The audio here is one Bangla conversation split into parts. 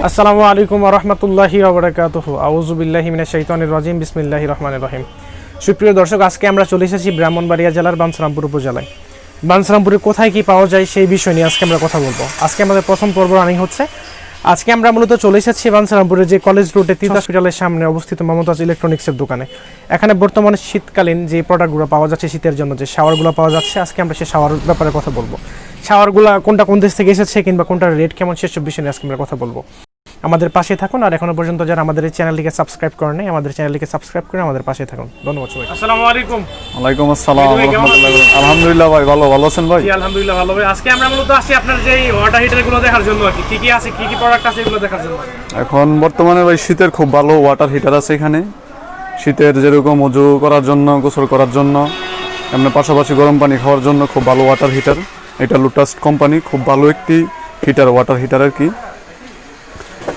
আসসালামু আলাইকুম ওয়া রাহমাতুল্লাহি ওয়া বারাকাতুহু। আউযু বিল্লাহি মিনাশ শাইতানির রাজিম। বিসমিল্লাহির রহমানির রহিম। সুপ্রিয় দর্শক, আজকে আমরা চলে এসেছি ব্রাহ্মণবাড়িয়া জেলার বাঞ্ছারামপুর উপজেলায়। বাঞ্ছারামপুরে কোথায় কি পাওয়া যায় সেই বিষয় নিয়ে আজকে আমরা কথা বলবো। আজকে আমাদের প্রথম পর্ব রানিং হচ্ছে। আজকে আমরা মূলত চলে এসেছি বাঞ্ছারামপুরের যে কলেজ রোডে তিন হসপিটালের সামনে অবস্থিত মমতাজ ইলেকট্রনিক্সের দোকানে। এখানে বর্তমানে শীতকালীন যে প্রোডাক্টগুলো পাওয়া যাচ্ছে, শীতের জন্য যে শাওয়ারগুলো পাওয়া যাচ্ছে, আজকে আমরা সেই শাওয়ার ব্যাপারে কথা বলবো। শাওয়ারগুলো কোনটা কোন দেশ থেকে এসেছে কিংবা কোনটার রেট কেমন, সেসব বিষয় নিয়ে আজকে আমরা কথা বলবো। আমাদের পাশে থাকুন, আর এখনো পর্যন্ত যারা আমাদের এই চ্যানেলটিকে সাবস্ক্রাইব করেন নাই, আমাদের চ্যানেলটিকে সাবস্ক্রাইব করে আমাদের পাশে থাকুন। ধন্যবাদ সবাই। আসসালামু আলাইকুম। ওয়ালাইকুম আসসালাম ওয়া রাহমাতুল্লাহি। আলহামদুলিল্লাহ ভাই, ভালো আছেন ভাই? জি আলহামদুলিল্লাহ ভালো ভাই। আজকে আমরা মূলত আসছি আপনার যে ওয়াটার হিটারগুলো দেখার জন্য, আর কি কি আছে, কি প্রোডাক্ট আছে এগুলো দেখার জন্য। এখন বর্তমানে ভাই শীতের খুব ভালো ওয়াটার হিটার আছে এখানে। শীতের যেরকম ওযু করার জন্য, গোসল করার জন্য, এমনি পাশাপাশি গরম পানি খাওয়ার জন্য খুব ভালো ওয়াটার হিটার। এটা লোটাস কোম্পানি, খুব ভালো একটি হিটার, ওয়াটার হিটার আর কি।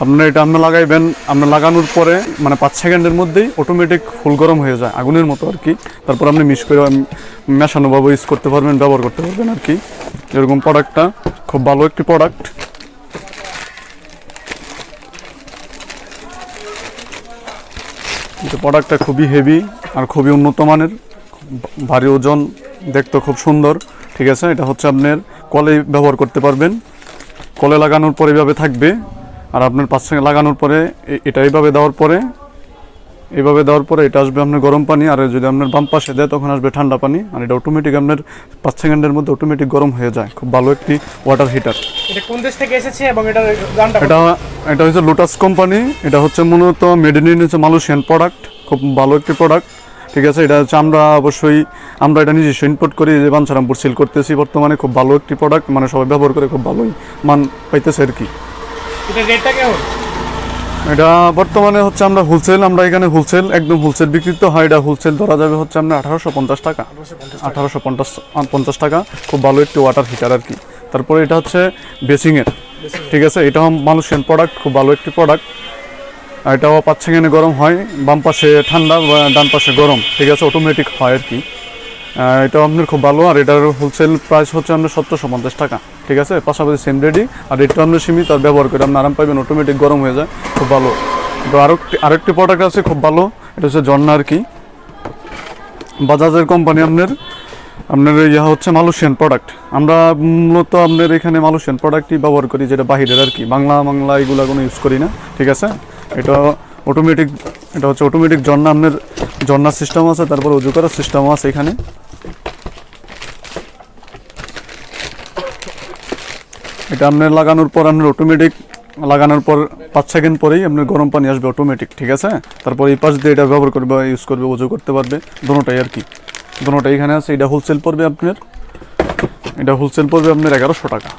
আপনারা এটা লাগাইবেন, আপনার লাগানোর পরে মানে 5 সেকেন্ডের মধ্যেই অটোমেটিক ফুল গরম হয়ে যায়, আগুনের মতো আর কি। তারপর আপনি মেশানোভাবে ইউজ করতে পারবেন, ব্যবহার করতে পারবেন আর কি। এরকম প্রোডাক্টটা খুব ভালো একটি প্রোডাক্ট। প্রোডাক্টটা খুবই হেভি আর খুবই উন্নত মানের, ভারী ওজন, দেখতে খুব সুন্দর। ঠিক আছে, এটা হচ্ছে আপনার কলে ব্যবহার করতে পারবেন। কলে লাগানোর পরে এভাবে থাকবে, আর আপনার 5 সেকেন্ড লাগানোর পরে এটা এইভাবে দেওয়ার পরে এটা আসবে আপনার গরম পানি, আর যদি আপনার বাম পাশে দেয় তখন আসবে ঠান্ডা পানি। আর এটা অটোমেটিক আপনার 5 সেকেন্ডের মধ্যে অটোমেটিক গরম হয়ে যায়। খুব ভালো একটি ওয়াটার হিটার। এটা কোন দেশ থেকে এসেছে এবং এটা হচ্ছে লোটাস কোম্পানি। এটা হচ্ছে মূলত মেড ইন মালয়েশিয়ান প্রোডাক্ট, খুব ভালো একটি প্রোডাক্ট। ঠিক আছে, এটা হচ্ছে আমরা এটা নিজস্ব ইম্পোর্ট করি, যে বাঞ্ছারামপুর সেল করতেছি বর্তমানে। খুব ভালো একটি প্রোডাক্ট, মানে সবাই ব্যবহার করে খুব ভালোই মান পাইতেছে আর কি। এটা রেটটা কেমন? এটা বর্তমানে হচ্ছে আমরা এখানে হোলসেল, একদম হোলসেল বিক্রিত হয়। এটা হোলসেল ধরা যাবে হচ্ছে আপনার 1850 টাকা, 1850 টাকা। খুব ভালো একটি ওয়াটার হিটার আর কি। তারপরে এটা হচ্ছে বেসিংয়ের। ঠিক আছে, এটা মালয়েশিয়ান প্রোডাক্ট, খুব ভালো একটি প্রোডাক্ট। এটাও 5 সেকেন্ডে গরম হয়, বাম পাশে ঠান্ডা, ডান পাশে গরম। ঠিক আছে, অটোমেটিক হয় আর কি। এটাও আপনার খুব ভালো। আর এটার হোলসেল প্রাইস হচ্ছে আপনার 1750 টাকা। ঠিক আছে, পাশাপাশি সেম রেডি। আর এটা আপনার সীমিত, আর ব্যবহার করে আপনি আরাম পাইবেন, অটোমেটিক গরম হয়ে যায়, খুব ভালো। তো আরেকটি প্রোডাক্ট আছে খুব ভালো, এটা হচ্ছে ঝর্ণা আর কি, বাজাজের কোম্পানি। আপনার হচ্ছে মালয়েশিয়ান প্রোডাক্ট। আমরা মূলত আপনার এখানে মালয়েশিয়ান প্রোডাক্টই ব্যবহার করি, যেটা বাহিরের আর কি। বাংলা এগুলো কোনো ইউজ করি না। ঠিক আছে, এটা হচ্ছে অটোমেটিক ঝর্ণা। আপনার ঝর্ণার সিস্টেম আছে, তারপর উজু করার সিস্টেমও আছে এখানে। এটা আপনার লাগানোর পর 5 সেকেন্ড পরেই আপনার গরম পানি আসবে অটোমেটিক। ঠিক আছে, তারপর এই পাশ দিয়ে এটা ব্যবহার করবে, ইউজ করবে, উজু করতে পারবে, দুটোটাই আর কি। দুটোটাই এখানে আছে। এটা হোলসেল পড়বে আপনার 1100 টাকা।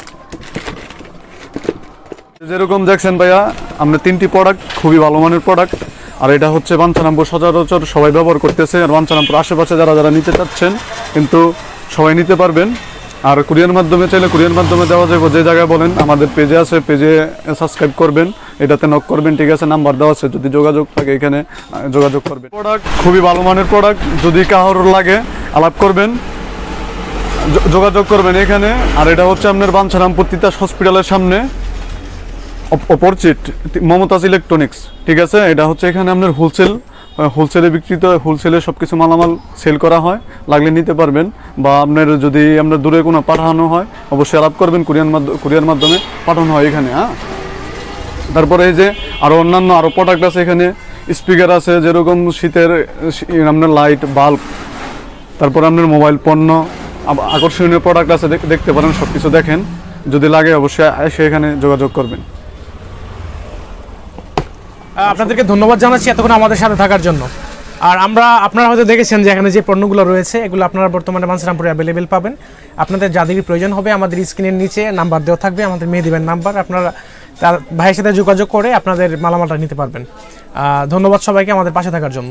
যেরকম দেখছেন ভাইয়া, আপনার 3টি প্রোডাক্ট খুবই ভালো মানের প্রোডাক্ট। আর এটা হচ্ছে বাঞ্ছারামপুর সচরাচর সবাই ব্যবহার করতেছে। আর বাঞ্ছারামপুর আশেপাশে যারা নিতে চাচ্ছেন, কিন্তু সবাই নিতে পারবেন। আর কুরিয়ার মাধ্যমে চাইলে কুরিয়ার মাধ্যমে দেওয়া যাবে, যে জায়গায় বলেন। আমাদের পেজে আছে, পেজে সাবস্ক্রাইব করবেন, এটাতে নক করবেন। ঠিক আছে, নাম্বার দেওয়া আছে, যদি যোগাযোগ থাকে এখানে যোগাযোগ করবেন। প্রোডাক্ট খুবই ভালো মানের প্রোডাক্ট। যদি কারোর লাগে আলাপ করবেন, যোগাযোগ করবেন এখানে। আর এটা হচ্ছে আপনার বাঞ্ছারামপুর তিতাস হসপিটালের সামনে, অপোজিট মমতাজ ইলেকট্রনিক্স। ঠিক আছে, এটা হচ্ছে এখানে আপনার হোলসেলে বিক্রিত, হোলসেলে সব কিছু মালামাল সেল করা হয়, লাগলে নিতে পারবেন। বা আপনার যদি আপনার দূরে কোনো পাঠানো হয়, অবশ্যই আলাপ করবেন, কুরিয়ার মাধ্যমে পাঠানো হয় এখানে। হ্যাঁ, তারপরে এই যে অন্যান্য প্রোডাক্ট আছে এখানে। স্পিকার আছে, যেরকম শীতের আপনার লাইট, বাল্ব, তারপর আপনার মোবাইল পণ্য, আকর্ষণীয় প্রোডাক্ট আছে, দেখতে পারেন, সব কিছু দেখেন। যদি লাগে অবশ্যই এসে এখানে যোগাযোগ করবেন। আপনাদেরকে ধন্যবাদ জানাচ্ছি এতক্ষণ আমাদের সাথে থাকার জন্য। আর আপনারা হয়তো দেখেছেন যে এখানে যে পণ্যগুলো রয়েছে, এগুলো আপনারা বর্তমানে বাঞ্ছারামপুরে অ্যাভেলেবেল পাবেন। আপনাদের যাদেরই প্রয়োজন হবে, আমাদের স্ক্রিনের নিচে নাম্বার দেওয়া থাকবে, আমাদের মেহেদিবের নাম্বার। আপনারা তার ভাইয়ের সাথে যোগাযোগ করে আপনাদের মালামালটা নিতে পারবেন। ধন্যবাদ সবাইকে আমাদের পাশে থাকার জন্য।